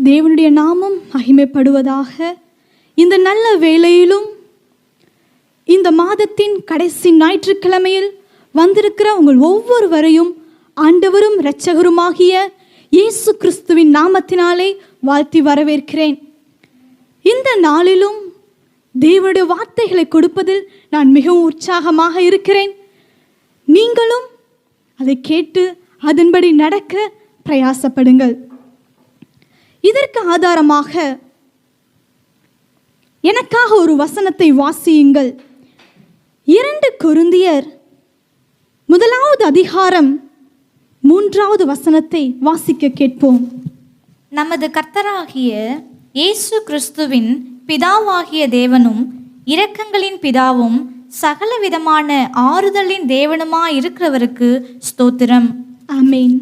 தேவனுடைய நாமம் மகிமைப்படுவதாக. இந்த நல்ல வேளையிலும் இந்த மாதத்தின் கடைசி ஞாயிற்றுக்கிழமையில் வந்திருக்கிற உங்கள் ஒவ்வொருவரையும் ஆண்டவரும் இரட்சகருமாகிய இயேசு கிறிஸ்துவின் நாமத்தினாலே வாழ்த்தி வரவேற்கிறேன். இந்த நாளிலும் தேவனுடைய வார்த்தைகளை கொடுப்பதில் நான் மிகவும் உற்சாகமாக இருக்கிறேன். நீங்களும் அதை கேட்டு அதன்படி நடக்க பிரயாசப்படுங்கள். இதற்கு ஆதாரமாக எனக்காக ஒரு வசனத்தை வாசியுங்கள். 2 கொரிந்தியர் 1 அதிகாரம் 3 வசனத்தை வாசிக்க கேட்போம். நமது கர்த்தராகிய இயேசு கிறிஸ்துவின் பிதாவாகிய தேவனும் இரக்கங்களின் பிதாவும் சகல விதமான ஆறுதலின் தேவனுமாயிருக்கிறவருக்கு ஸ்தோத்திரம். ஆமென்.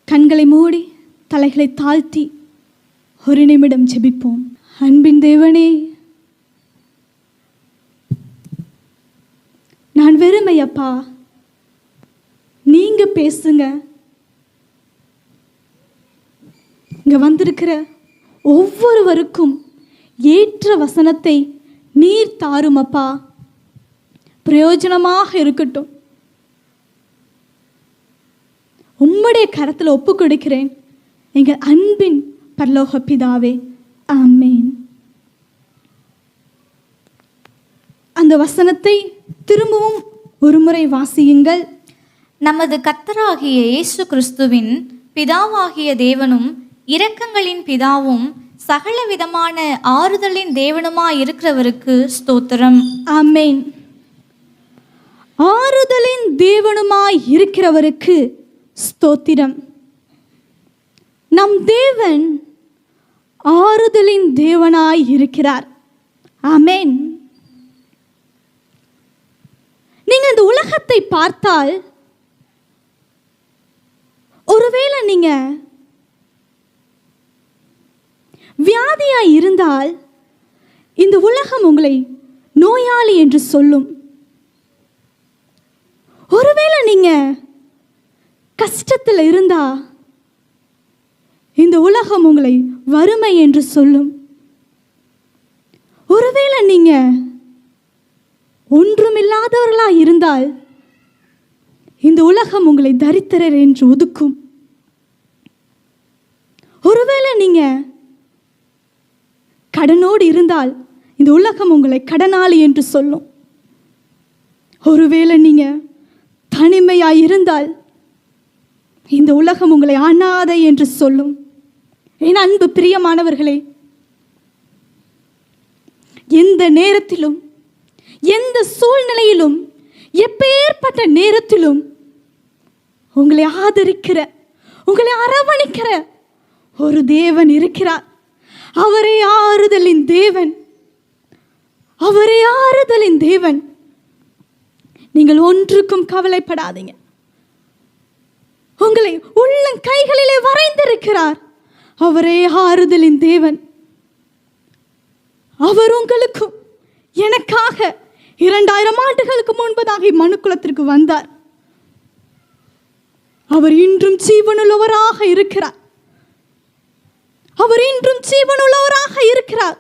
கண்களை மூடி தலைகளை தாழ்த்தி ஒரு நிமிடம் ஜெபிப்போம். அன்பின் தேவனே, நான் வெறுமையப்பா, நீங்க பேசுங்க. இங்க வந்திருக்கிற ஒவ்வொருவருக்கும் ஏற்ற வசனத்தை நீர் தாரும் அப்பா. பிரயோஜனமாக இருக்கட்டும். உம்முடைய கரத்தில் ஒப்பு கொடுக்கிறேன் எங்கள் அன்பின் பரலோக பிதாவே. ஆமென். அந்த வசனத்தை திரும்பவும் ஒருமுறை வாசியுங்கள். நமது கர்த்தராகிய இயேசு கிறிஸ்துவின் பிதாவாகிய தேவனும் இரக்கங்களின் பிதாவும் சகல விதமான ஆறுதலின் தேவனுமாயிருக்கிறவருக்கு ஸ்தோத்திரம். ஆமென். ஆறுதலின் தேவனுமாய் இருக்கிறவருக்கு ஸ்தோத்திரம். நம் தேவன் ஆறுதலின் தேவனாய் இருக்கிறார். ஆமென். நீங்க இந்த உலகத்தை பார்த்தால், ஒருவேளை நீங்க வியாதியாய் இருந்தால் இந்த உலகம் உங்களை நோயாளி என்று சொல்லும். ஒருவேளை நீங்க கஷ்டத்தில் இருந்தா இந்த உலகம் உங்களை வறுமை என்று சொல்லும். ஒருவேளை நீங்க ஒன்றுமில்லாதவர்களா இருந்தால் இந்த உலகம் உங்களை தரித்திரர் என்று ஒதுக்கும். ஒருவேளை நீங்க கடனோடு இருந்தால் இந்த உலகம் உங்களை கடனாளி என்று சொல்லும். ஒருவேளை நீங்க தனிமையாய் இருந்தால் இந்த உலகம் உங்களை அனாதை என்று சொல்லும். என் அன்பு பிரியமானவர்களே, எந்த நேரத்திலும் எந்த சூழ்நிலையிலும் எப்பேற்பட்ட நேரத்திலும் உங்களை ஆதரிக்கிற, உங்களை அரவணைக்கிற ஒரு தேவன் இருக்கிறார். அவரே ஆறுதலின் தேவன். அவரே ஆறுதலின் தேவன். நீங்கள் ஒன்றுக்கும் கவலைப்படாதீங்க. உங்களை உள்ளம் கைகளிலே வரைந்திருக்கிறார். அவரே ஆறுதலின் தேவன். அவர் உங்களுக்கும் எனக்காக 2000 ஆண்டுகளுக்கு முன்பதாக மனுக்குலத்திற்கு வந்தார். அவர் இன்றும் ஜீவனுள்ளவராக இருக்கிறார். அவர் இன்றும் ஜீவனுள்ளவராக இருக்கிறார்.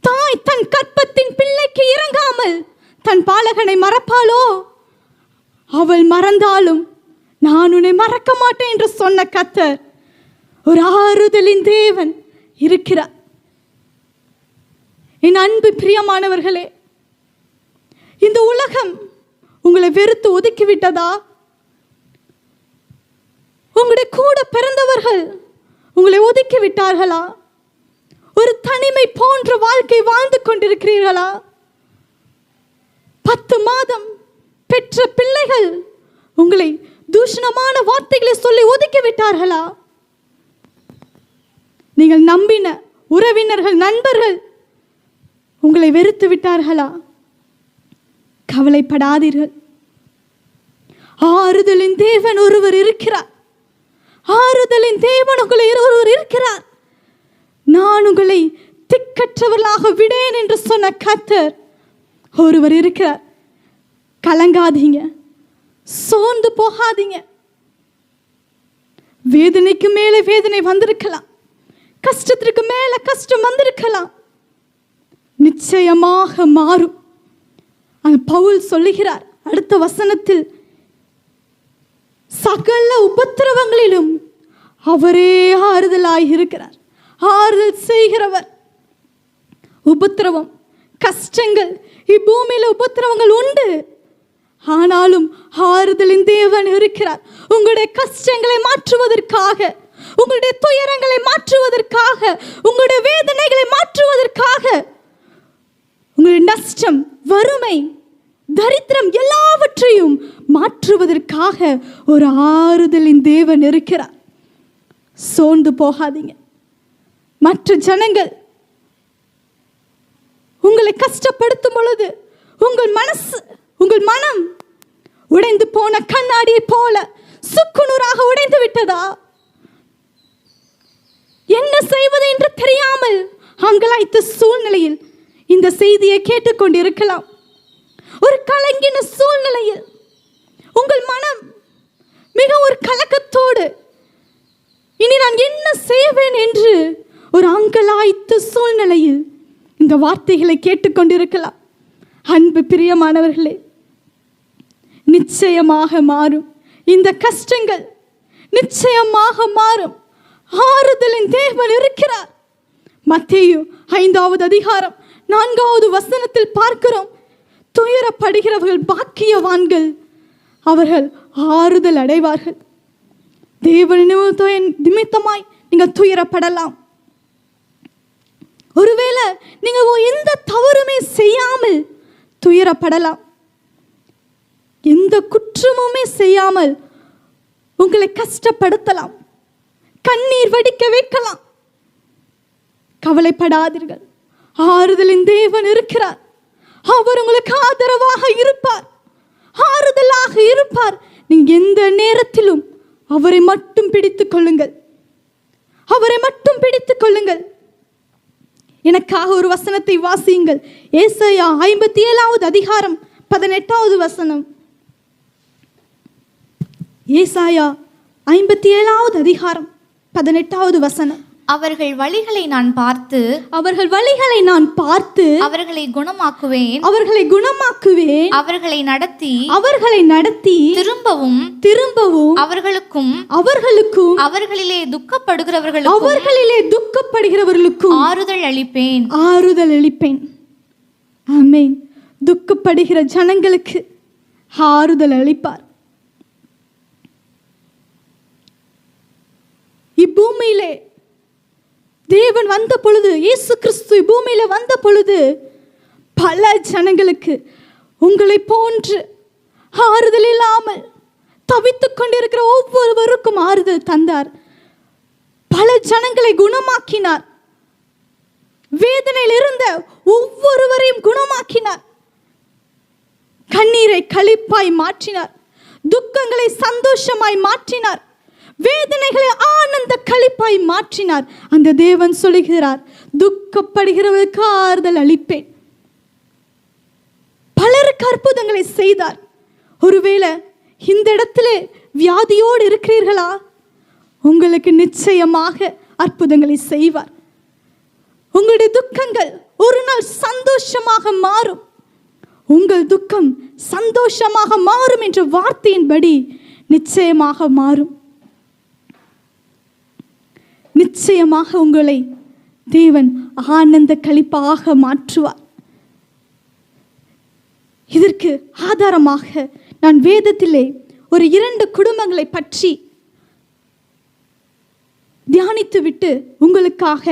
தாய் தன் கற்பத்தின் பிள்ளைக்கு இறங்காமல் தன் பாலகனை மறப்பாளோ? அவள் மறந்தாலும் நான் உன்னை மறக்க மாட்டேன் என்று சொன்ன கர்த்தர் ஒரு ஆறுதலின் தேவன் இருக்கிறார். என் அன்பு பிரியமானவர்களே, இந்த உலகம் உங்களை வெறுத்து ஒதுக்கிவிட்டதா? உங்களுடைய கூட பிறந்தவர்கள் உங்களை ஒதுக்கி விட்டார்களா? ஒரு தனிமை போன்ற வாழ்க்கை வாழ்ந்து கொண்டிருக்கிறீர்களா? 10 மாதம் பெற்ற பிள்ளைகள் உங்களை தூஷணமான வார்த்தைகளை சொல்லி ஒதுக்கி விட்டார்களா? நீங்கள் நம்பின உறவினர்கள், நண்பர்கள் உங்களை வெறுத்து விட்டார்களா? கவலைப்படாதீர்கள். ஆறுதலின் தேவன் ஒருவர் இருக்கிறார். ஆறுதலின் தேவன் உங்களை ஒருவர் இருக்கிறார். நான் உங்களை திக்கற்றவர்களாக விடேன் என்று சொன்ன கர்த்தர் ஒருவர் இருக்கிறார். கலங்காதீங்க, சோர்ந்து போகாதீங்க. வேதனைக்கு மேலே வேதனை வந்திருக்கலாம், கஷ்டத்திற்கு மேல கஷ்டம் வந்திருக்கலாம். நிச்சயமாக மாறும். பவுல் சொல்லுகிறார் அடுத்த வசனத்தில், சகல உபத்திரவங்களிலும் அவரே ஆறுதலாய் இருக்கிறார். ஆறுதல் செய்கிறவர். உபத்திரவம், கஷ்டங்கள், இப்பூமியில உபத்திரவங்கள் உண்டு. ஆனாலும் ஆறுதலின் தேவன் இருக்கிறார். உங்களுடைய கஷ்டங்களை மாற்றுவதற்காக, உங்களுடைய துயரங்களை மாற்றுவதற்காக, உங்களுடைய வேதனைகளை மாற்றுவதற்காக, உங்களுடைய நஷ்டம், வறுமை, தரித்திரம் எல்லாவற்றையும் மாற்றுவதற்காக ஒரு ஆறுதலின் தேவன் இருக்கிறார். சோர்ந்து போகாதீங்க. மற்ற ஜனங்கள் உங்களை கஷ்டப்படுத்தும் பொழுது உங்கள் மனசு, உங்கள் மனம் உடைந்து போன கண்ணாடியை போல சுக்குநூறாக உடைந்து விட்டதா? என்ன செய்வது என்று தெரியாமல் அங்கலாய்த்த சூழ்நிலையில் இந்த செய்தியை கேட்டுக்கொண்டிருக்கலாம். ஒரு கலங்கின சூழ்நிலையில் உங்கள் மனம் மிக ஒரு கலக்கத்தோடு இனி நான் என்ன செய்வேன் என்று ஒரு அங்கலாய்த்த சூழ்நிலையில் இந்த வார்த்தைகளை கேட்டுக்கொண்டிருக்கலாம். அன்பு பிரியமானவர்களே, நிச்சயமாக மாறும். இந்த கஷ்டங்கள் நிச்சயமாக மாறும். ஆறுதலின் தேவன் இருக்கிறார். மத்தேயு 5வது அதிகாரம் 4வது வசனத்தில் பார்க்கிறோம், துயரப்படுகிறவர்கள் பாக்கியவான்கள், அவர்கள் ஆறுதல் அடைவார்கள். தேவன் நிமித்தமாய் நீங்கள் துயரப்படலாம். ஒருவேளை நீங்க எந்த தவறுமே செய்யாமல் துயரப்படலாம். எந்த குற்றமுமே செய்யாமல் உங்களை கஷ்டப்படுத்தலாம், கண்ணீர் வடிக்க வைக்கலாம். கவலைப்படாதீர்கள். ஆறுதலின் தேவன் இருக்கிறார். அவர் உங்களுக்கு ஆதரவாக இருப்பார், ஆறுதலாக இருப்பார். நீங்க எந்த நேரத்திலும் அவரை மட்டும் பிடித்துக் கொள்ளுங்கள், அவரை மட்டும் பிடித்துக் கொள்ளுங்கள். எனக்காக ஒரு வசனத்தை வாசியுங்கள். ஏசாயா 57வது அதிகாரம் 18வது வசனம். ஏசாயா 57வது அதிகாரம் 18வது வசனம். அவர்கள் வழிகளை நான் பார்த்து, அவர்கள் வழிகளை நான் பார்த்து அவர்களை குணமாக்குவேன், அவர்களை குணமாக்குவேன், அவர்களை நடத்தி, அவர்களை நடத்தி திரும்பவும் திரும்பவும் அவர்களுக்கும் அவர்களுக்கும் அவர்களிலே துக்கப்படுகிறவர்களுக்கும் அவர்களிலே துக்கப்படுகிறவர்களுக்கும் ஆறுதல் அளிப்பேன், ஆறுதல் அளிப்பேன். ஆமென். துக்கப்படுகிற ஜனங்களுக்கு ஆறுதல் அளிப்பார். இப்பூமியிலே தேவன் வந்த பொழுது, இயேசு கிறிஸ்து பூமியில வந்த பொழுது பல ஜனங்களுக்கு உங்களை போன்று ஆறுதல் இல்லாமல் தவித்துக் கொண்டிருக்கிற ஒவ்வொருவருக்கும் ஆறுதல் தந்தார். பல ஜனங்களை குணமாக்கினார். வேதனையில் இருந்த ஒவ்வொருவரையும் குணமாக்கினார். கண்ணீரை களிப்பாய் மாற்றினார், துக்கங்களை சந்தோஷமாய் மாற்றினார், வேதனைகளை ஆனந்த களிப்பாய் மாற்றினார். அந்த தேவன் சொல்லுகிறார், துக்கப்படுகிறவர்களுக்கு ஆறுதல் அளிப்பேன். பலருக்கு அற்புதங்களை செய்தார். ஒருவேளை இந்த இடத்திலே வியாதியோடு இருக்கிறீர்களா? உங்களுக்கு நிச்சயமாக அற்புதங்களை செய்வார். உங்களுடைய துக்கங்கள் ஒரு நாள் சந்தோஷமாக மாறும். உங்கள் துக்கம் சந்தோஷமாக மாறும் என்ற வார்த்தையின்படி நிச்சயமாக மாறும். நிச்சயமாக உங்களை தேவன் ஆனந்த களிப்பாக மாற்றுவார். இதற்கு ஆதாரமாக நான் வேதத்திலே ஒரு 2 குடும்பங்களை பற்றி தியானித்துவிட்டு உங்களுக்காக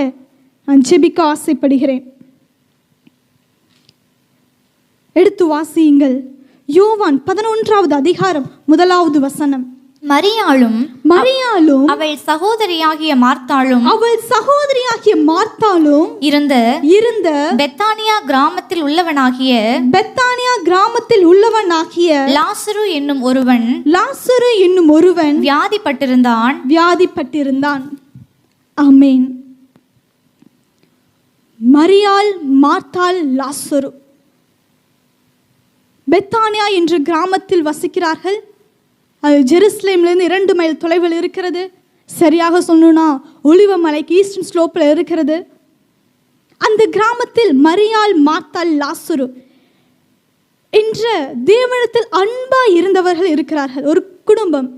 நான் ஜெபிக்க ஆசைப்படுகிறேன். எடுத்து வாசியுங்கள். யோவான் 11வது அதிகாரம் 1வது வசனம். மரியாளும் அவள் சகோதரியாகிய மார்த்தாளும் இருந்த பெத்தானியா கிராமத்தில் உள்ளவனாகிய லாசரு என்னும் ஒருவன் வியாதிப்பட்டிருந்தான். ஆமென். மரியாள், மார்த்தாள், லாசரு பெத்தானியா என்ற கிராமத்தில் வசிக்கிறார்கள். அது ஜெருசலேமிலிருந்து 2 மைல் தொலைவில் இருக்கிறது. சரியாக சொல்லணும்னா ஒலிவமலைக்கு ஈஸ்டர்ன் ஸ்லோப்பில் இருக்கிறது. அந்த கிராமத்தில் மரியாள், மார்த்தாள், லாசரு என்ற தேவனிடத்தில் அன்பா இருந்தவர்கள் இருக்கிறார்கள். ஒரு குடும்பம்.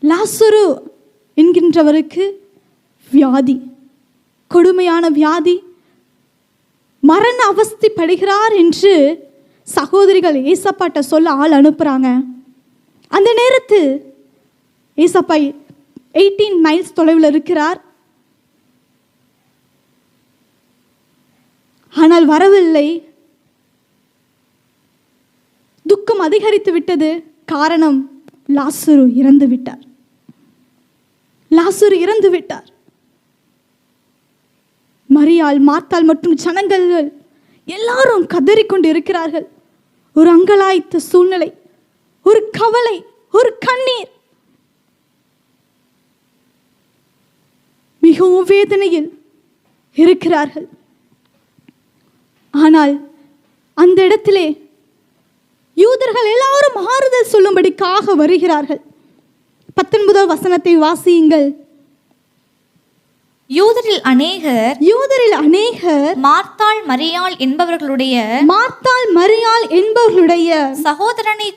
லாசரு என்கின்றவருக்கு வியாதி, கொடுமையான வியாதி, மரண அவஸ்தைப்படுகிறார் என்று சகோதரிகள் ஏசப்பாட்ட சொல்ல ஆள் அனுப்புகிறாங்க. அந்த நேரத்தில் ஏசப்பா 18 மைல்ஸ் தொலைவில் இருக்கிறார். ஆனால் வரவில்லை. துக்கம் அதிகரித்து விட்டது. காரணம், லாசரு இறந்து விட்டார். லாசரு இறந்து விட்டார். மரியாள், மார்த்தாள் மற்றும் ஜனங்கள் எல்லாரும் கதறிக்கொண்டு இருக்கிறார்கள். ஒரு அங்கலாய்த்த சூழ்நிலை, ஒரு கவலை, ஒரு கண்ணீர், மிகவும் வேதனையில் இருக்கிறார்கள். ஆனால் அந்த இடத்திலே யூதர்கள் எல்லாரும் ஆறுதல் சொல்லும்படிக்காக வருகிறார்கள். 19 வசனத்தை வாசியுங்கள். யூதரில் அநேகர் மார்த்தாள், மரியாள் என்பவர்களுடைய சகோதரனை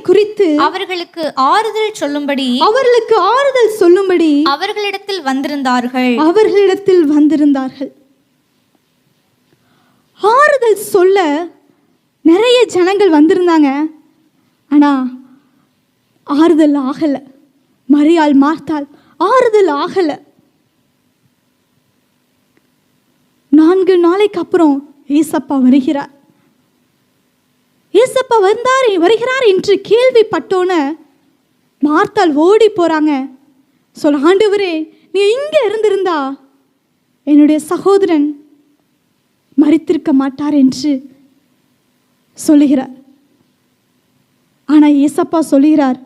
குறித்து அவர்களுக்கு ஆறுதல் சொல்லும்படி அவர்களிடத்தில் வந்திருந்தார்கள். ஆறுதல் சொல்ல நிறைய ஜனங்கள் வந்திருந்தாங்க. ஆனா ஆறுதல் ஆகல. மரியாள், மார்த்தாள் ஆறுதல் ஆகல. 4 நாளைக்கு அப்புறம் ஏசப்பா வருகிறார். ஏசப்பா வருகிறார் என்று கேள்விப்பட்டோன மார்த்தாள் ஓடி போறாங்க. சொல்ல, ஆண்டவரே, நீ இங்க இருந்திருந்தா என்னுடைய சகோதரன் மரித்திருக்க மாட்டார் என்று சொல்லுகிறார். ஆனா ஏசப்பா சொல்லுகிறார்,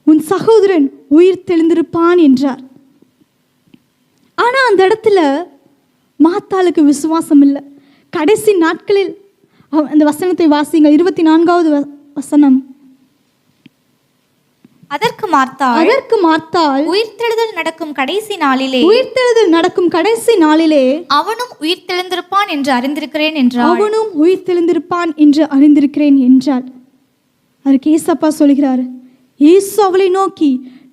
உன் சகோதரன் உயிர் தெளிந்திருப்பான் என்றார். ஆனா அந்த இடத்துல மார்த்தாளுக்கு விசுவாசம் இல்லை. கடைசி நாட்களில் அந்த வசனத்தை வாசிங்க. 24வது வசனம். அதற்கு மார்த்தாள் உயிர்த்தெழுதல் நடக்கும் கடைசி நாளிலே அவனும் உயிர்த்தெழுந்திருப்பான் என்று அறிந்திருக்கிறேன் என்றாள். அதற்கு ஏசப்பா சொல்கிறார், இயேசு அவளை நோக்கி,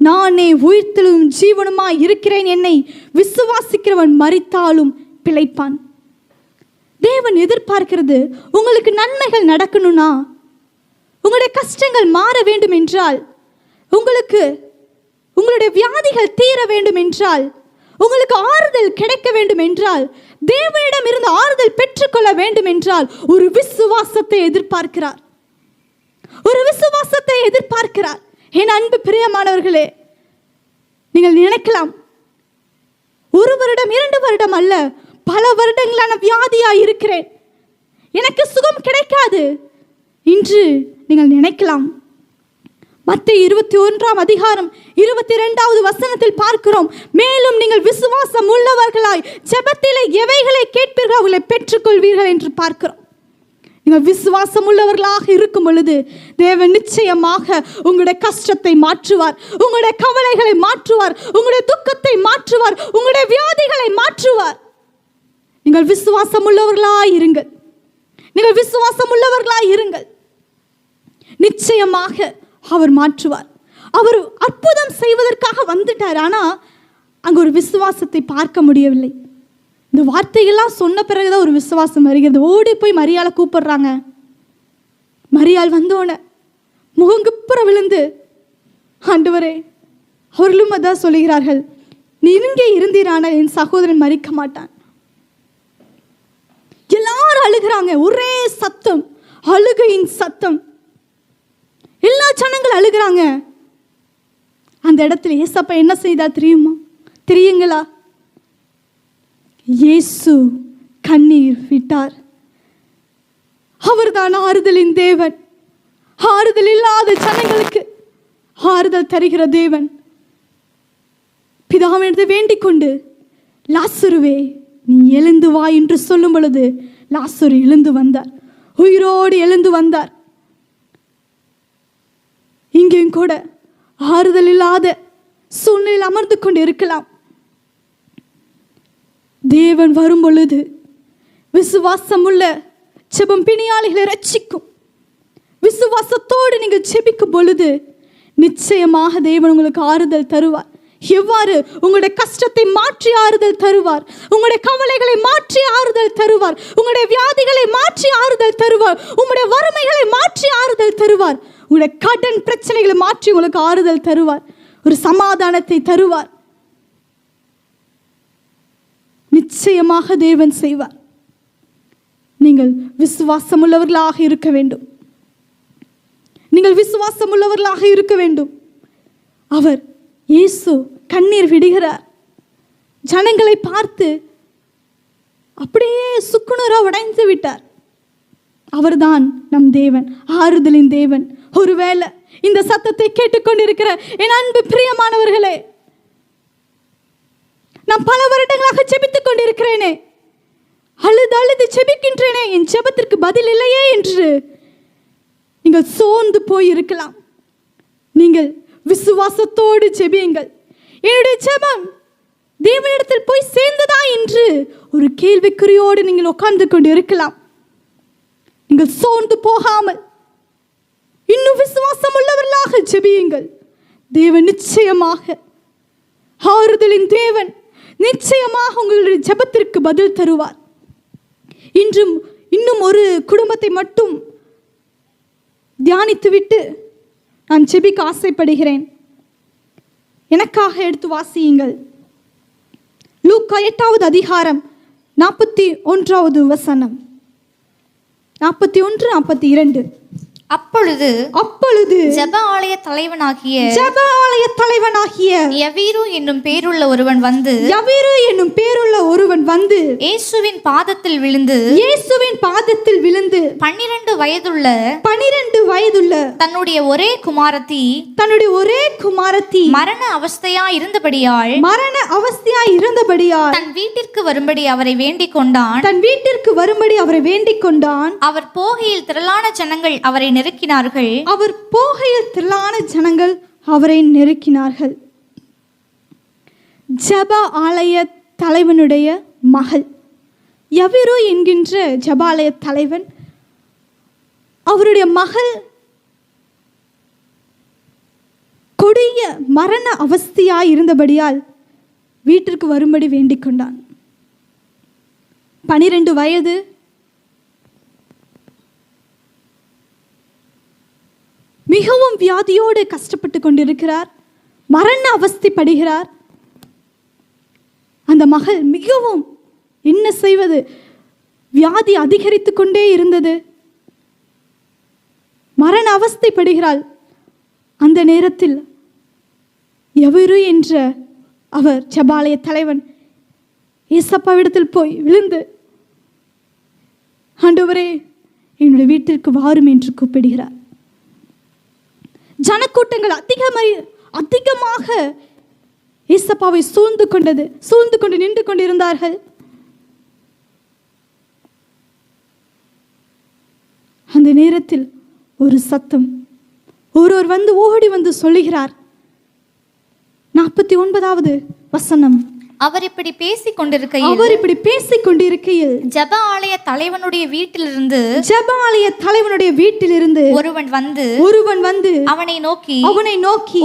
நானே உயிர்த்தெழும் ஜீவனுமாய் இருக்கிறேன். என்னை விசுவாசிக்கிறவன் மரித்தாலும் பிழைப்பான். தேவன் எதிர்பார்க்கிறது, உங்களுக்கு நன்மைகள் நடக்கணும்னா, உங்களுடைய கஷ்டங்கள் மாற வேண்டும் என்றால், உங்களுடைய வியாதிகள் தீர வேண்டும் என்றால், உங்களுக்கு ஆறுதல் கிடைக்க வேண்டும் என்றால், தேவனிடம் இருந்து ஆறுதல் பெற்றுக்கொள்ள வேண்டும் என்றால், ஒரு விசுவாசத்தை எதிர்பார்க்கிறார். என் அன்பு பிரியமானவர்களே, நீங்கள் நினைக்கலாம், 1 வருடம் 2 வருடம் அல்ல, பல வருடங்களான வியாதியாய் இருக்கிறேன், எனக்கு சுகம் கிடைக்காது என்று நீங்கள் நினைக்கலாம். மத்தேயு 21ஆம் அதிகாரம் 22வது வசனத்தில் பார்க்கிறோம், மேலும் நீங்கள் விசுவாசம் உள்ளவர்களாய் ஜெபத்திலே எவைகளை கேட்பீர்களோ அவர்களை பெற்றுக்கொள்வீர்கள் என்று பார்க்கிறோம். நீங்கள் விசுவாசம் உள்ளவர்களாக இருக்கும் பொழுது தேவன் நிச்சயமாக உங்களுடைய கஷ்டத்தை மாற்றுவார், உங்களுடைய கவலைகளை மாற்றுவார், உங்களுடைய துக்கத்தை மாற்றுவார், உங்களுடைய வியாதிகளை மாற்றுவார். நீங்கள் விசுவாசம் உள்ளவர்களாய் இருங்கள். நிச்சயமாக அவர் மாற்றுவார். அவர் அற்புதம் செய்வதற்காக வந்துட்டார். ஆனால் அங்கே ஒரு விசுவாசத்தை பார்க்க முடியவில்லை. இந்த வார்த்தைகள்லாம் சொன்ன பிறகுதான் ஒரு விசுவாசம் வருகிறது. ஓடி போய் மரியாளை கூப்பிடுறாங்க. மரியாள் வந்தோன முகங்குப்புற விழுந்து, ஆண்டவரே, அவர்களும் அதான் சொல்லுகிறார்கள், நீ இங்கே இருந்தீரானால் என் சகோதரன் மரிக்க மாட்டான். எல்லாரும் அழுகிறாங்க. ஒரே சத்தம், அழுகையின் சத்தம். எல்லா ஜனங்கள் அழுகிறாங்க. அந்த இடத்துல ஏசப்பா என்ன செய்தார் தெரியுங்களா? இயேசு கண்ணீர் விட்டார். அவர்தான் ஆறுதலின் தேவன். ஆறுதல் இல்லாத ஜனங்களுக்கு ஆறுதல் தருகிற தேவன். பிதாவினிடத்தை வேண்டிக் கொண்டு, லாசருவே நீ எழுந்து வா என்று சொல்லும் பொழுது லாசரு எழுந்து வந்தார். உயிரோடு எழுந்து வந்தார். இங்கேயும் கூட ஆறுதல் இல்லாத சூழ்நிலையில் அமர்ந்து கொண்டு இருக்கலாம். தேவன் வரும் பொழுது விசுவாசமுள்ள ஜெபம் பிணியாளிகளை ரட்சிக்கும். விசுவாசத்தோடு நீங்கள் ஜெபிக்கும் பொழுது நிச்சயமாக தேவன் உங்களுக்கு ஆறுதல் தருவார். எவ்வாறு? உங்களுடைய கஷ்டத்தை மாற்றி ஆறுதல் தருவார், உங்களுடைய கவலைகளை மாற்றி ஆறுதல் தருவார், உங்களுடைய வியாதிகளை மாற்றி ஆறுதல் தருவார், உங்களுடைய வறுமைகளை மாற்றி ஆறுதல் தருவார், உங்களுடைய கடன் பிரச்சனைகளை மாற்றி உங்களுக்கு ஆறுதல் தருவார், ஒரு சமாதானத்தை தருவார். நிச்சயமாக தேவன் செய்வார். நீங்கள் விசுவாசம் உள்ளவர்களாக இருக்க வேண்டும். நீங்கள் விசுவாசம் உள்ளவர்களாக இருக்க வேண்டும். அவர் இயேசு கண்ணீர் விடுகிறார். ஜனங்களை பார்த்து அப்படியே சுக்குநூறா உடைந்து விட்டார். அவர்தான் நம் தேவன், ஆறுதலின் தேவன். ஒருவேளை இந்த சத்தத்தை கேட்டுக்கொண்டிருக்கிற என் அன்பு பிரியமானவர்களே, நான் பல வருடங்களாக ஜெபித்துக் கொண்டிருக்கிறேனே, அழுது அழுது ஜெபிக்கின்றேனே, என் ஜெபத்திற்கு பதில் இல்லையே என்று நீங்கள் சோர்ந்து போயிருக்கலாம். நீங்கள் விசுவாசத்தோடு ஜெபியுங்கள். என்னுடைய ஜெபம் தேவனிடத்தில் போய் சேர்ந்ததா என்று ஒரு கேள்விக்குறியோடு நீங்கள் உட்கார்ந்து கொண்டு இருக்கலாம். நீங்கள் சோர்ந்து போகாமல் இன்னும் விசுவாசம் உள்ளவர்களாக ஜெபியுங்கள். தேவன் நிச்சயமாக, ஆறுதலின் தேவன் நிச்சயமாக உங்களுடைய ஜெபத்திற்கு பதில் தருவார். இன்னும் ஒரு குடும்பத்தை மட்டும் தியானித்துவிட்டு நான் ஜெபிக்க ஆசைப்படுகிறேன். எனக்காக எடுத்து வாசியுங்கள். லூக்கா 8வது அதிகாரம் 41வது வசனம், 41, 42. அப்பொழுது ஜெப ஆலய தலைவனாகிய யவீரு என்னும் பேருள்ள ஒருவன் வந்து இயேசுவின் பாதத்தில் விழுந்து 12 வயதுள்ள தன்னுடைய ஒரே குமாரத்தி மரண அவஸ்தையாய் இருந்தபடியால் தன் வீட்டிற்கு வரும்படி அவரை வேண்டிக் கொண்டான். அவர் போகையில் திரளான ஜனங்கள் அவரை நெருக்கினார்கள். ஜெப ஆலய தலைவனுடைய மகள் யவீரு என்கின்ற ஜெபாலய தலைவன், அவருடைய மகள் கொடிய மரண அவஸ்தையாய் இருந்தபடியால் வீட்டிற்கு வரும்படி வேண்டிக் கொண்டான். 12 வயது, மிகவும் வியாதியோடு கஷ்டப்பட்டு கொண்டிருக்கிறார், மரண அவஸ்தைப்படுகிறார். அந்த மகள் மிகவும் என்ன செய்வது, வியாதி அதிகரித்து கொண்டே இருந்தது, மரண அவஸ்தைப்படுகிறாள். அந்த நேரத்தில் யவீரு என்ற அவர் ஜெபாலய தலைவன் ஏசப்பாவிடத்தில் போய் விழுந்து, ஆண்டவரே என்னுடைய வீட்டிற்கு வாரும் என்று கூப்பிடுகிறார். ஜனக்கூட்டங்கள் அதிகமாக ஏசப்பாவை சூழ்ந்து கொண்டு நின்று கொண்டிருந்தார்கள். அந்த நேரத்தில் ஒரு சத்தம், ஒருவர் வந்து ஓடி வந்து சொல்லுகிறார். 49வது வசனம். அவர் இப்படி பேசிக் கொண்டிருக்கையில் ஜெப ஆலய தலைவனுடைய வீட்டிலிருந்து ஒருவன் வந்து அவனை நோக்கி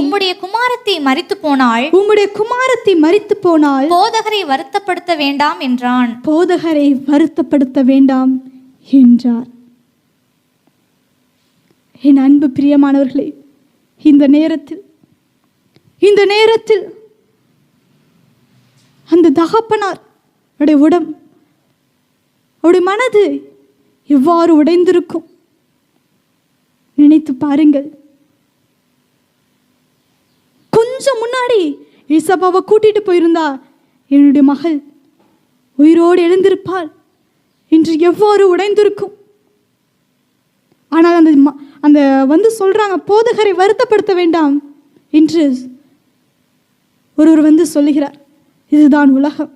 உம்முடைய குமாரத்தி மரித்து போனால் போதகரை வருத்தப்படுத்த வேண்டாம் என்றார். என் அன்பு பிரியமானவர்களே, இந்த நேரத்தில் அந்த தகப்பனார் அவருடைய மனது எவ்வாறு உடைந்திருக்கும் நினைத்து பாருங்கள். கொஞ்சம் முன்னாடி ஏசப்பாவை கூட்டிட்டு போயிருந்தா என்னுடைய மகள் உயிரோடு எழுந்திருப்பாள் என்று எவ்வாறு உடைந்திருக்கும். ஆனால் அந்த வந்து சொல்றாங்க, போதகரை வருத்தப்படுத்த வேண்டாம் என்று ஒருவர் வந்து சொல்லுகிறார். இதுதான் உலகம்.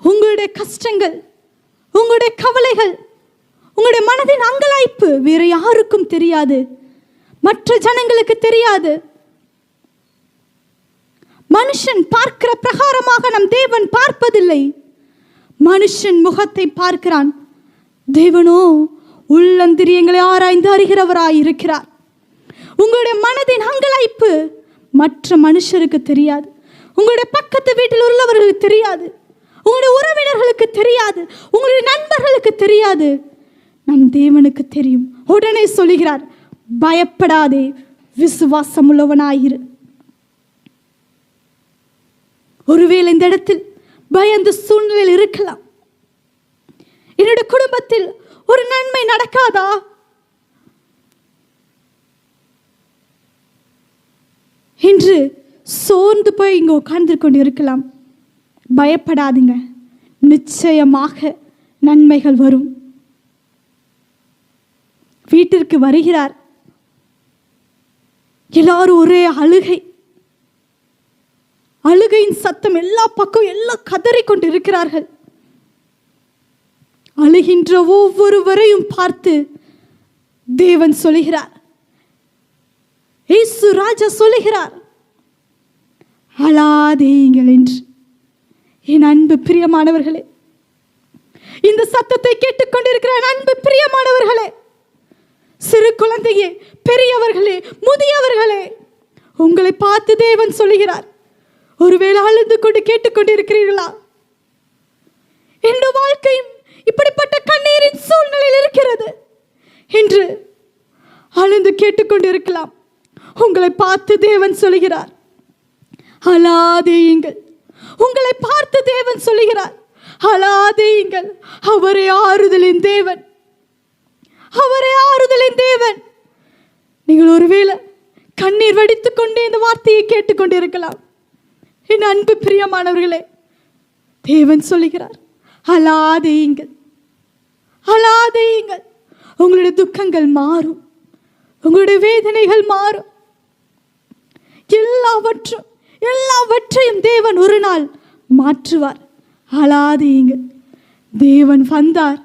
உங்களுடைய கஷ்டங்கள், உங்களுடைய கவலைகள், உங்களுடைய மனதின் அங்கலாய்ப்பு வேற யாருக்கும் தெரியாது. மற்ற ஜனங்களுக்கு தெரியாது. மனுஷன் பார்க்கிற பிரகாரமாக நம் தேவன் பார்ப்பதில்லை. மனுஷன் முகத்தை பார்க்கிறான், தேவனோ உள்ளந்திரியங்களை ஆராய்ந்து அறிகிறவராய் இருக்கிறார். உங்களுடைய மனதின் அங்கலாய்ப்பு மற்ற மனுஷருக்கு தெரியாது. உங்களுடைய பக்கத்து வீட்டில் உள்ளவர்களுக்கு தெரியாது. உங்களுடைய உறவினர்களுக்கு தெரியாது. உங்களுடைய நண்பர்களுக்கு தெரியாது. நம் தேவனுக்கு தெரியும். உடனே சொல்லுகிறார், பயப்படாதே, விசுவாசம் உள்ளவனாயிரு. ஒருவேளை இந்த இடத்தில் பயந்த சூழ்நிலையில் இருக்கலாம். என்னுடைய குடும்பத்தில் ஒரு நன்மை நடக்காதா? என்று சோர்ந்து போய் இங்கே உட்கார்ந்து கொண்டு இருக்கலாம். பயப்படாதுங்க, நிச்சயமாக நன்மைகள் வரும். வீட்டிற்கு வருகிறார், எல்லாரும் ஒரே அழுகை, அழுகையின் சத்தம் எல்லா பக்கம், எல்லாம் கதறிக்கொண்டு இருக்கிறார்கள். அழுகின்ற ஒவ்வொருவரையும் பார்த்து தேவன் சொல்லுகிறார், இயேசு ராஜா சொல்லுகிறார், அழாதீங்கள் என்று. என் அன்பு பிரியமானவர்களே, இந்த சத்தத்தை கேட்டுக்கொண்டிருக்கிற என் அன்பு பிரியமானவர்களே, சிறு குழந்தையே, பெரியவர்களே, முதியவர்களே, உங்களை பார்த்து தேவன் சொல்லுகிறார், ஒருவேளை அழுது கொண்டு கேட்டுக்கொண்டிருக்கிறீர்களா? என்னுடைய வாழ்க்கையும் இப்படிப்பட்ட கண்ணீரின் சூழ்நிலையில் இருக்கிறது என்று அழுது கேட்டுக்கொண்டிருக்கலாம். உங்களை பார்த்து தேவன் சொல்லுகிறார், அழாதேயுங்கள். உங்களை பார்த்து தேவன் சொல்லுகிறார், அழாதேயுங்கள். அவரே ஆறுதலின் தேவன், அவரே ஆறுதலின் தேவன். நீங்கள் ஒருவேளை கண்ணீர் வடித்துக் கொண்டே இந்த வார்த்தையை கேட்டுக்கொண்டிருக்கலாம். என் அன்பு பிரியமானவர்களே, தேவன் சொல்லுகிறார், அழாதேயுங்கள், அழாதேயுங்கள். உங்களுடைய துக்கங்கள் மாறும், உங்களுடைய வேதனைகள் மாறும். எல்லாவற்றையும் தேவன் ஒரு நாள் மாற்றுவார். அழாதீங்கள், தேவன் வந்தார்.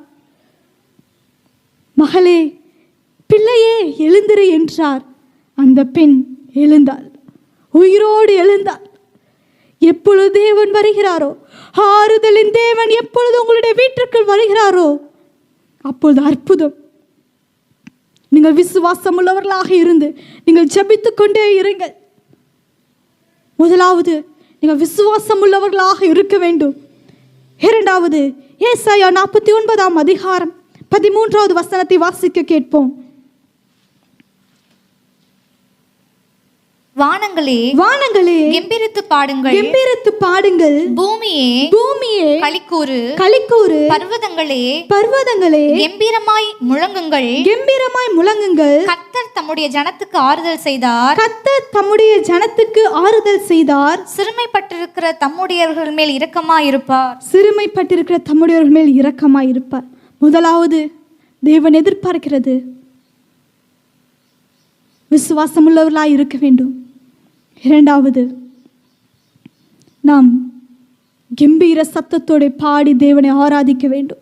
மகளே, பிள்ளையே, எழுந்திரு என்றார். அந்த பெண் எழுந்தாள், உயிரோடு எழுந்தாள். எப்பொழுது தேவன் வருகிறாரோ, ஆறுதலின் தேவன் எப்பொழுது உங்களுடைய வீட்டிற்குள் வருகிறாரோ, அப்பொழுது அற்புதம். நீங்கள் விசுவாசம் உள்ளவர்களாக இருந்து நீங்கள் ஜெபித்துக் கொண்டே இருங்கள். முதலாவது, நீங்கள் விசுவாசம் உள்ளவர்களாக இருக்க வேண்டும். இரண்டாவது, ஏசாயா 49 அதிகாரம் 13வது வசனத்தை வாசிக்க கேட்போம். வானங்களே, வானங்களே, கெம்பீரித்து பாடுங்கள், கெம்பீரித்து பாடுங்கள். பூமியே, பூமியே, களிக்கூறு, களிக்கூறு. பர்வதங்களே, பர்வதங்களே, கெம்பீரமாய் முழங்குங்கள், கெம்பீரமாய் முழங்குங்கள். கர்த்தர் தம்முடைய ஜனத்துக்கு ஆறுதல் செய்தார், கர்த்தர் தம்முடைய ஜனத்துக்கு ஆறுதல் செய்தார். சிறுமைப்பட்டிருக்கிற தம்முடையவர்கள் மேல் இரக்கமாய் இருப்பார், சிறுமைப்பட்டிருக்கிற தம்முடையவர்கள் மேல் இரக்கமாய் இருப்பார். முதலாவது, தேவன் எதிர்பார்க்கிறது விசுவாசம் உள்ளவர்களாய் இருக்க வேண்டும். இரண்டாவது, நாம் கம்பீர சத்தத்தோடு பாடி தேவனை ஆராதிக்க வேண்டும்.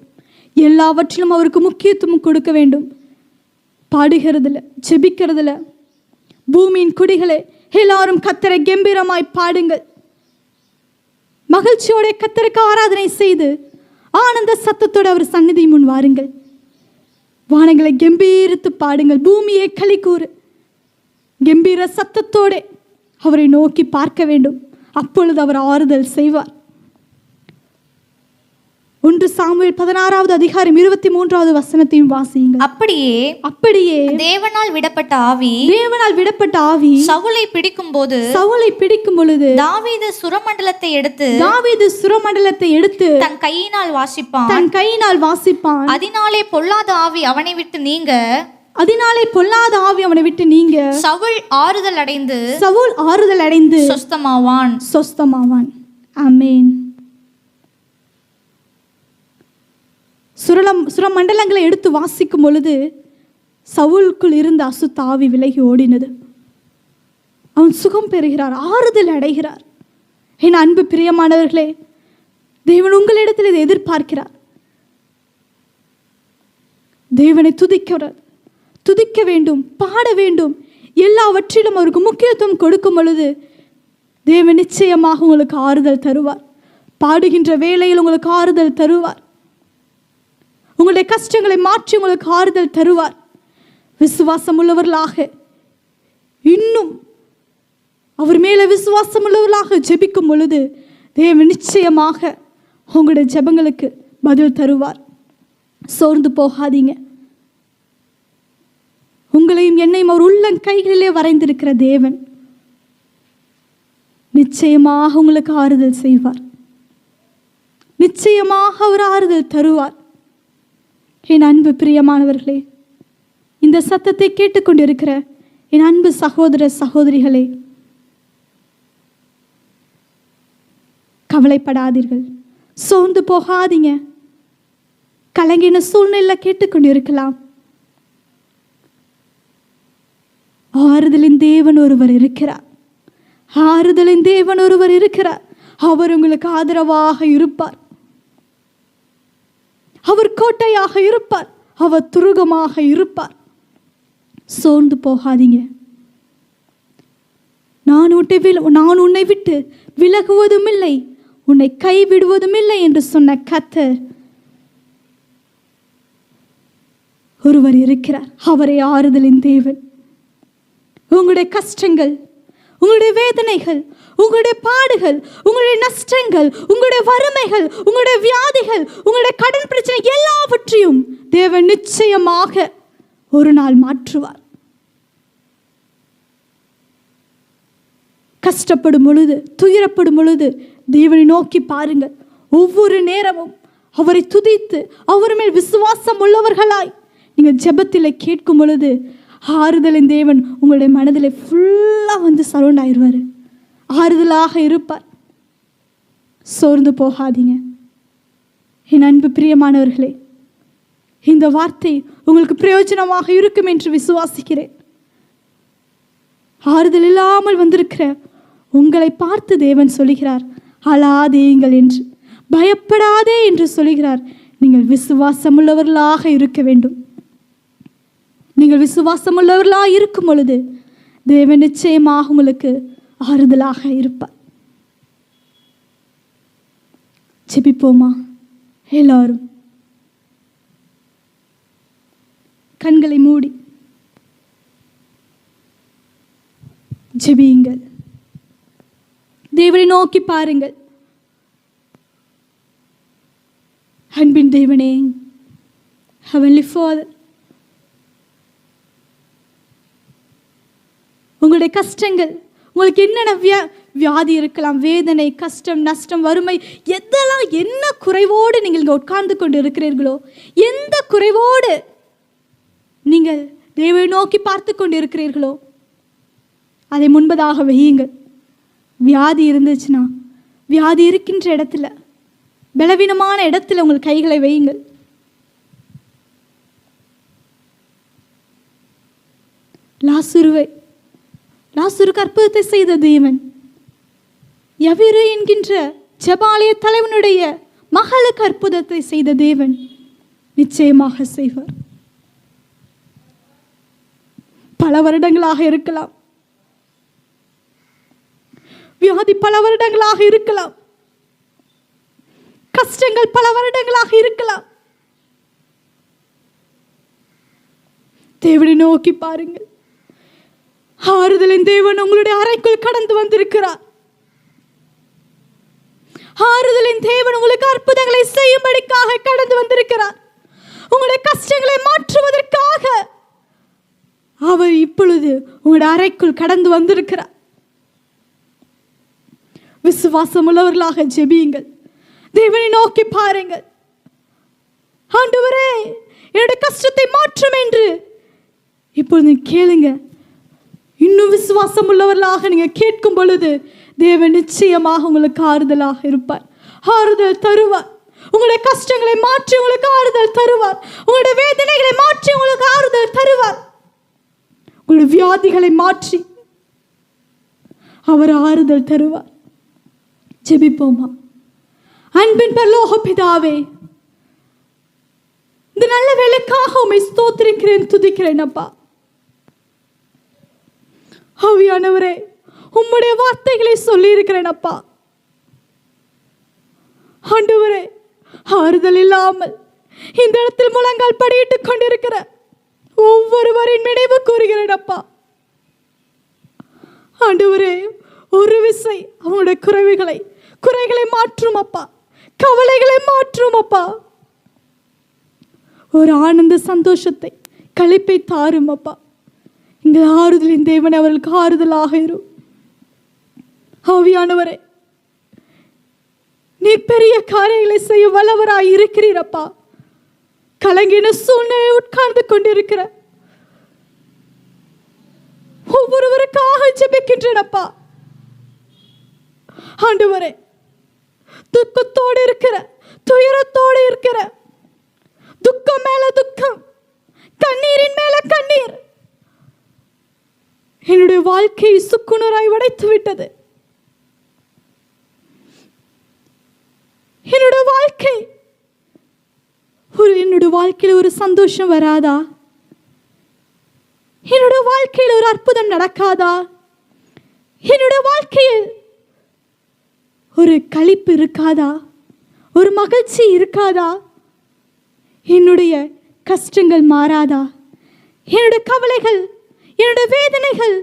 எல்லாவற்றிலும் அவருக்கு முக்கியத்துவம் கொடுக்க வேண்டும். பாடுகிறதுல, ஜெபிக்கிறதுல. பூமியின் குடிகளே, எல்லாரும் கர்த்தரை கம்பீரமாய் பாடுங்கள். மகிழ்ச்சியோட கர்த்தருக்கு ஆராதனை செய்து ஆனந்த சத்தத்தோடு அவர் சந்நிதி முன் வாருங்கள். வானங்களை கம்பீரித்து பாடுங்கள். பூமியை களிக்கூறு. கம்பீர சத்தத்தோடு அவரை நோக்கி பார்க்க வேண்டும். அப்பொழுது அவர் ஆறுதல் செய்வார். 1 சாமுவேல் 16வது அதிகாரம் 23வது வசனத்தையும் வாசியுங்கள். அப்படியே தேவனால் விடப்பட்ட ஆவி சவுலை பிடிக்கும் பொழுது தாவீது சுரமண்டலத்தை எடுத்து தன் கையினால் வாசிப்பான். அதனாலே பொல்லாத ஆவி அவனை விட்டு நீங்க சவுல் ஆறுதல் அடைந்து சொஸ்தமாவான். ஆமென். சுரமண்டலங்களை எடுத்து வாசிக்கும் பொழுது சவுலுக்குள் இருந்த அசுத்த ஆவி விலகி ஓடினது. அவன் சுகம் பெறுகிறார், ஆறுதல் அடைகிறார். என் அன்பு பிரியமானவர்களே, தேவன் உங்களிடத்தில் இதை எதிர்பார்க்கிறார். தேவனை துதிக்க வேண்டும், பாட வேண்டும். எல்லாவற்றிலும் அவருக்கு முக்கியத்துவம் கொடுக்கும் பொழுது தேவன் நிச்சயமாக உங்களுக்கு ஆறுதல் தருவார். பாடுகின்ற வேளையில் உங்களுக்கு ஆறுதல் தருவார். உங்களுடைய கஷ்டங்களை மாற்றி உங்களுக்கு ஆறுதல் தருவார். விசுவாசம் உள்ளவர்களாக இன்னும் அவர் மேலே விசுவாசம் உள்ளவர்களாக ஜெபிக்கும் பொழுது தேவன் நிச்சயமாக உங்களுடைய ஜெபங்களுக்கு பதில் தருவார். சோர்ந்து போகாதீங்க. உங்களையும் என்னையும் அவர் உள்ளங்கைகளிலே வரைந்திருக்கிற தேவன் நிச்சயமாக உங்களுக்கு ஆறுதல் செய்வார். நிச்சயமாக அவர் ஆறுதல் தருவார். என் அன்பு பிரியமானவர்களே, இந்த சத்தத்தை கேட்டுக்கொண்டிருக்கிற என் அன்பு சகோதர சகோதரிகளே, கவலைப்படாதீர்கள், சோர்ந்து போகாதீங்க. கலங்கின சூழ்நிலை கேட்டுக்கொண்டிருக்கலாம். ஆறுதலின் தேவன் ஒருவர் இருக்கிறார். ஆறுதலின் தேவன் ஒருவர் இருக்கிறார். அவர் உங்களுக்கு ஆதரவாக இருப்பார். அவர் கோட்டையாக இருப்பார். அவர் துருகமாக இருப்பார். சோர்ந்து போகாதீங்க. நான் உன்னை விட்டு விலகுவதும் இல்லை, உன்னை கைவிடுவதும் இல்லை என்று சொன்ன கர்த்தர் ஒருவர் இருக்கிறார். அவரே ஆறுதலின் தேவன். உங்களுடைய கஷ்டங்கள், உங்களுடைய வேதனைகள், உங்களுடைய பாடுகள், உங்களுடைய நஷ்டங்கள், உங்களுடைய வறுமைகள், உங்களுடைய வியாதிகள், உங்களுடைய கடன் பிரச்சனை எல்லாவற்றையும் தேவன் நிச்சயமாக ஒரு நாள் மாற்றுவார். கஷ்டப்படும் பொழுது, துயரப்படும் பொழுது தேவனை நோக்கி பாருங்கள். ஒவ்வொரு நேரமும் அவரை துதித்து அவர் மேல் விசுவாசம் உள்ளவர்களாய் நீங்கள் ஜெபத்திலே கேட்கும் பொழுது ஆறுதலின் தேவன் உங்களுடைய மனதில் ஃபுல்லாக வந்து சரௌண்ட் ஆயிடுவார். ஆறுதலாக இருப்பார். சோர்ந்து போகாதீங்க. என் அன்பு பிரியமானவர்களே, இந்த வார்த்தை உங்களுக்கு பிரயோஜனமாக இருக்கும் என்று விசுவாசிக்கிறேன். ஆறுதல் இல்லாமல் வந்திருக்கிற உங்களை பார்த்து தேவன் சொல்லுகிறார், அழாதேங்கள் என்று, பயப்படாதே என்று சொல்லுகிறார். நீங்கள் விசுவாசம் உள்ளவர்களாக இருக்க வேண்டும். நீங்கள் விசுவாசம் உள்ளவர்களாக இருக்கும் பொழுது தேவன் நிச்சயமாக உங்களுக்கு ஆறுதலாக இருப்பார். ஜெபிப்போமா? எல்லாரும் கண்களை மூடி ஜெபியுங்கள். தேவனை நோக்கி பாருங்கள். அன்பின் தேவனே, Heavenly Father, உங்களுடைய கஷ்டங்கள், உங்களுக்கு என்னென்ன வியாதி இருக்கலாம், வேதனை, கஷ்டம், நஷ்டம், வறுமை, எதெல்லாம் என்ன குறைவோடு நீங்கள் இங்கே உட்கார்ந்து கொண்டு இருக்கிறீர்களோ, எந்த குறைவோடு நீங்கள் தேவனை நோக்கி பார்த்து கொண்டு இருக்கிறீர்களோ அதை முன்பதாக வையுங்கள். வியாதி இருந்துச்சுன்னா வியாதி இருக்கின்ற இடத்துல, பலவீனமான இடத்துல உங்கள் கைகளை வையுங்கள். லாசருக்கு அற்புதத்தை செய்த தேவன், யவீரு என்கின்ற ஜெபாலய தலைவனுடைய மகளுக்கு அற்புதத்தை செய்த தேவன் நிச்சயமாக செய்வார். பல வருடங்களாக இருக்கலாம், வியாதி பல வருடங்களாக இருக்கலாம், கஷ்டங்கள் பல வருடங்களாக இருக்கலாம். தேவனை நோக்கி பாருங்கள். ஆறுதலின் தேவன் உங்களுடைய அறைக்குள் கடந்து வந்திருக்கிறார். ஆறுதலின் தேவன் உங்களுக்கு அற்புதங்களை செய்யும்படிக்காக கடந்து வந்திருக்கிறார். உங்களுடைய கஷ்டங்களை மாற்றுவதற்காக அவர் இப்பொழுது உங்களுடைய அறைக்குள் கடந்து வந்திருக்கிறார். விசுவாசம் உள்ளவர்களாக ஜெபியுங்கள். தேவனை நோக்கி பாருங்கள். ஆண்டவரே, என்னுடைய கஷ்டத்தை மாற்றும் என்று இப்பொழுது கேளுங்க. இன்னும் விசுவாசம் உள்ளவர்களாக நீங்க கேட்கும் பொழுது தேவன் நிச்சயமாக உங்களுக்கு ஆறுதலாக இருப்பார். ஆறுதல் தருவார். உங்களுடைய கஷ்டங்களை மாற்றி உங்களுக்கு ஆறுதல் தருவார். உங்களுடைய வேதனைகளை மாற்றி உங்களுக்கு ஆறுதல் தருவார். உங்களுடைய வியாதிகளை மாற்றி அவர் ஆறுதல் தருவார். ஜெபிப்போமா? அன்பின் பரலோக பிதாவே, இந்த நல்ல வேலைக்காக உம்மை ஸ்தோத்திரிக்கிறேன், துதிக்கிறேன் அப்பா. ஆவியானவரே, உம்முடைய வார்த்தைகளை சொல்லி இருக்கிறேன் அப்பா. ஆண்டவரே, ஆறுதல் இல்லாமல் இந்த இடத்தில் முழங்கால் படியிட்டுக் கொண்டிருக்கிற ஒவ்வொருவரின் நினைவு கூறுகிறேன் அப்பா. ஆண்டவரே, ஒரு விசை அவனுடைய குறைகளை மாற்றும் அப்பா, கவலைகளை மாற்றும் அப்பா. ஒரு ஆனந்த சந்தோஷத்தை, களிப்பை தாரும் அப்பா. இங்கு ஆறுதலின் தேவன் அவர்களுக்கு ஆறுதலாக இரு. ஆவியானவரே, நீ பெரிய காரியங்களை செய்ய வல்லவராய் இருக்கிறீரப்பா. கலங்கின சூழ்நிலை உட்கார்ந்து கொண்டிருக்கிற ஒவ்வொருவருக்காக ஜெபிக்கின்றனப்பா. ஆண்டவரே, துக்கத்தோடு இருக்கிற, துயரத்தோடு இருக்கிற, துக்கம் மேல துக்கம், கண்ணீரின் மேல கண்ணீர் என்னுடைய வாழ்க்கையை சுக்குநூறாய் உடைத்து விட்டது. என்னுடைய வாழ்க்கையில் ஒரு சந்தோஷம் வராதா? என்னுடைய வாழ்க்கையில் ஒரு அற்புதம் நடக்காதா? என்னுடைய வாழ்க்கையில் ஒரு களிப்பு இருக்காதா? ஒரு மகிழ்ச்சி இருக்காதா? என்னுடைய கஷ்டங்கள் மாறாதா? என்னுடைய கவலைகள், என்னுடைய வேதனைகள்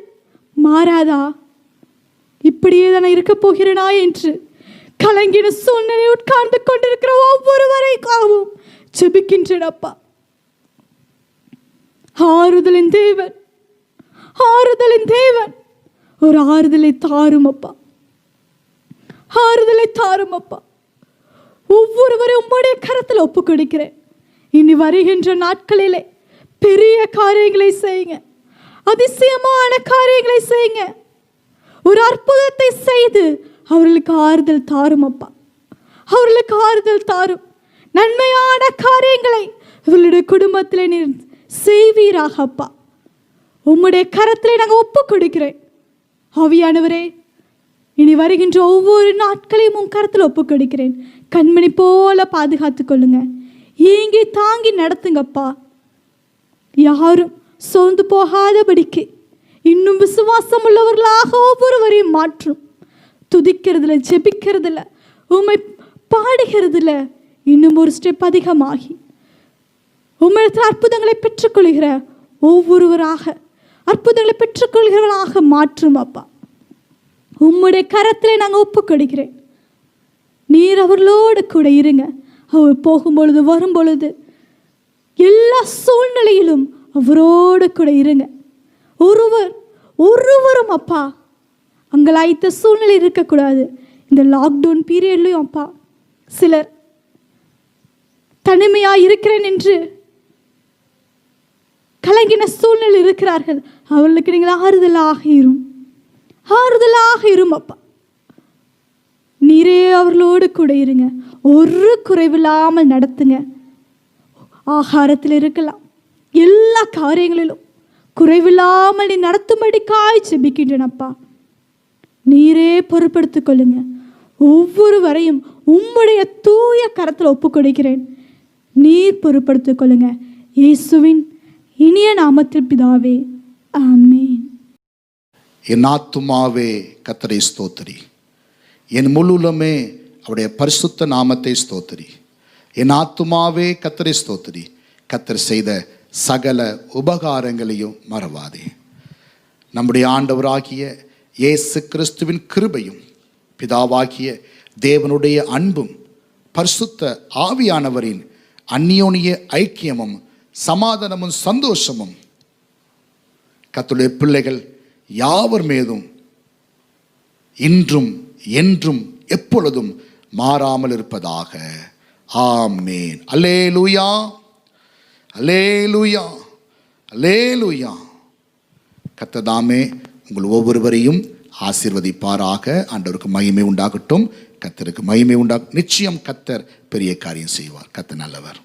மாறாதா? இப்படியே தானே இருக்க போகிறேனா என்று கலங்கின சூழ்நிலை உட்கார்ந்து கொண்டிருக்கிற ஒவ்வொருவரைக்காகவும் ஜெபிக்கின்றனப்பா. ஆறுதலின் தேவன், ஆறுதலின் தேவன், ஒரு ஆறுதலை தாரும் அப்பா, ஆறுதலை தாரும் அப்பா. ஒவ்வொருவரையும் உம்முடைய கரத்தில் ஒப்பு கொடுக்கிறேன். இனி வருகின்ற நாட்களிலே பெரிய காரியங்களை செய்யுங்க, அதிசயமான காரியங்களை செய்யுங்க. ஒரு அற்புதத்தை செய்து அவர்களுக்கு ஆறுதல் தாரும் அப்பா, அவர்களுக்கு ஆறுதல் தாரும். நன்மையான காரியங்களை இவர்களுடைய குடும்பத்தில் நீர் செய்வீராக அப்பா. உம்முடைய கரத்திலே நாங்கள் ஒப்பு கொடுக்கிறேன். ஆவியானவரே, இனி வருகின்ற ஒவ்வொரு நாட்களையும் உன் கரத்தில் ஒப்பு கொடுக்கிறேன். கண்மணி போல பாதுகாத்து கொள்ளுங்க, ஏங்கி தாங்கி நடத்துங்கப்பா. யாரும் சோர்ந்து போகாதபடிக்கு இன்னும் விசுவாசம் உள்ளவர்களாக ஒவ்வொருவரையும் மாற்றும். துதிக்கிறதுல, ஜெபிக்கிறதுல, உம்மை பாடுகிறதுல இன்னும் ஒரு ஸ்டெப் அதிகமாகி உம்மிடத்தில் அற்புதங்களை பெற்றுக்கொள்கிற ஒவ்வொருவராக, அற்புதங்களை பெற்றுக்கொள்கிறவர்களாக மாற்றும் அப்பா. உம்முடைய கரத்திலே நாங்கள் ஒப்பு கொடுக்கிறேன். நீர் அவர்களோடு கூட இருங்க. அவர் போகும்பொழுது வரும்பொழுது எல்லா சூழ்நிலையிலும் அவரோடு கூட இருங்க. ஒருவரும் அப்பா அங்கலாய்த்த சூழ்நிலை இருக்கக்கூடாது. இந்த லாக்டவுன் பீரியட்லையும் அப்பா சிலர் தனிமையாக இருக்கிறேன் என்று கலங்கின சூழ்நிலை இருக்கிறார்கள். அவர்களுக்கு நீங்கள் ஆறுதலாக இரும் அப்பா. நீரே அவர்களோடு கூட இருங்க. ஒரு குறைவில்லாமல் நடத்துங்க. ஆகாரத்தில் இருக்கலாம், எல்லா காரியங்களிலும் குறைவில்லாமல் நீ நடத்தும்படிக்காய் ஜெபிக்கின்றனப்பா. நீரே பொறுப்படுத்திக் கொள்ளுங்க. ஒவ்வொருவரையும் உம்முடைய தூய கரத்தில் ஒப்பு கொடுக்கிறேன். நீர் பொறுப்படுத்திக் கொள்ளுங்க. இயேசுவின் இனிய நாமத்தில் பிதாவே, ஆமென். என் ஆத்துமாவே கர்த்தரை ஸ்தோத்திரி, என் முழுலமே அவருடைய பரிசுத்த நாமத்தை ஸ்தோத்திரி. என் ஆத்துமாவே கர்த்தரை ஸ்தோத்திரி, கர்த்தர் செய்த சகல உபகாரங்களையும் மறவாதே. நம்முடைய ஆண்டவராகிய இயேசு கிறிஸ்துவின் கிருபையும் பிதாவாகிய தேவனுடைய அன்பும் பரிசுத்த ஆவியானவரின் அந்யோன்ய ஐக்கியமும் சமாதானமும் சந்தோஷமும் கர்த்தருடைய பிள்ளைகள் யாவர் மீதும் இன்றும் என்றும் எப்பொழுதும் மாறாமல் இருப்பதாக. ஆமென். அல்லேலூயா, அல்லேலூயா, அல்லேலூயா. கர்த்தர் தாமே உங்கள் ஒவ்வொருவரையும் ஆசீர்வதிப்பாராக. ஆண்டவருக்கு மகிமை உண்டாகட்டும். கர்த்தருக்கு மகிமை உண்டாகும். நிச்சயம் கர்த்தர் பெரிய காரியம் செய்வார். கர்த்தர் நல்லவர்.